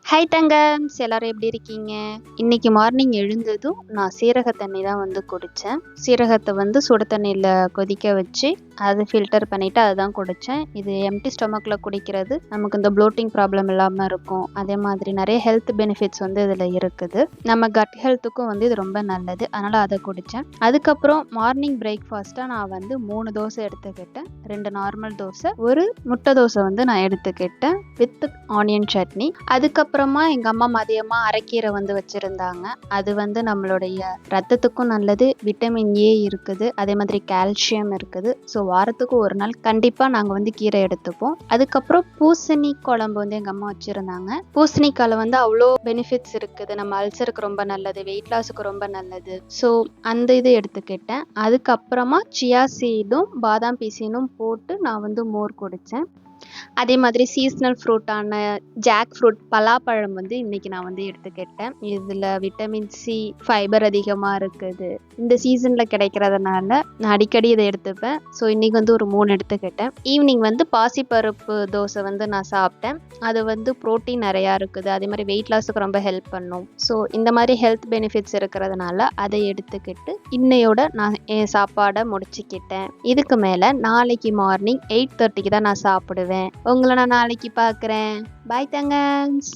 Hi தங்கம்ஸ், எல்லாரும் எப்படி இருக்கீங்க? இன்னைக்கு மார்னிங் எழுந்ததும் நான் சீரக தண்ணி தான் குடித்தேன். சீரகத்தை சுடு தண்ணியில் கொதிக்க வச்சு அதை ஃபில்டர் பண்ணிவிட்டு அதுதான் குடித்தேன். இது எம்டி ஸ்டொமக்கில் குடிக்கிறது நமக்கு இந்த ப்ளோட்டிங் ப்ராப்ளம் இல்லாமல் இருக்கும். அதே மாதிரி நிறைய ஹெல்த் பெனிஃபிட்ஸ் இதில் இருக்குது. நம்ம கட் ஹெல்த்துக்கும் இது ரொம்ப நல்லது. அதனால் அதை குடித்தேன். அதுக்கப்புறம் மார்னிங் பிரேக்ஃபாஸ்ட்டாக நான் 3 தோசை எடுத்துக்கிட்டேன். 2 நார்மல் தோசை, ஒரு முட்டை தோசை நான் எடுத்துக்கிட்டேன் வித் ஆனியன் சட்னி. அதுக்கப்புறமா எங்கள் அம்மா மதியமாக அரைக்கீரை வச்சுருந்தாங்க. அது நம்மளுடைய ரத்தத்துக்கும் நல்லது, விட்டமின் ஏ இருக்குது, அதே மாதிரி கால்சியம் இருக்குது. ஸோ வாரத்துக்கு ஒரு நாள் கண்டிப்பாக நாங்கள் கீரை எடுத்துப்போம். அதுக்கப்புறம் பூசணி குழம்பு எங்கள் அம்மா வச்சுருந்தாங்க. பூசணிக்காயில் அவ்வளோ பெனிஃபிட்ஸ் இருக்குது. நம்ம அல்சருக்கு ரொம்ப நல்லது, வெயிட் லாஸுக்கு ரொம்ப நல்லது. ஸோ அந்த இது எடுத்துக்கிட்டேன். அதுக்கப்புறமா சியா சீடும் பாதாம் பீசினும் போட்டு நான் மோர் குடித்தேன். அதே மாதிரி சீஸ்னல் ஃப்ரூட்டான ஜாக் ஃப்ரூட் பலாப்பழம் இன்னைக்கு நான் எடுத்துக்கிட்டேன். இதில் விட்டமின் சி, ஃபைபர் அதிகமாக இருக்குது. இந்த சீசனில் கிடைக்கிறதுனால நான் அடிக்கடி இதை எடுத்துப்பேன். ஸோ இன்னைக்கு ஒரு 3 எடுத்துக்கிட்டேன். ஈவினிங் பாசிப்பருப்பு தோசை நான் சாப்பிட்டேன். அது ப்ரோட்டீன் நிறையா இருக்குது. அதே மாதிரி வெயிட் லாஸுக்கு ரொம்ப ஹெல்ப் பண்ணும். ஸோ இந்த மாதிரி ஹெல்த் பெனிஃபிட்ஸ் இருக்கிறதுனால அதை எடுத்துக்கிட்டு இன்னையோட நான் என் சாப்பாடை முடிச்சுக்கிட்டேன். இதுக்கு மேலே நாளைக்கு மார்னிங் 8:30க்கு தான் நான் சாப்பிடுவேன். உங்களை நான் நாளைக்கு பார்க்குறேன். பாய் தங்கம்ஸ்.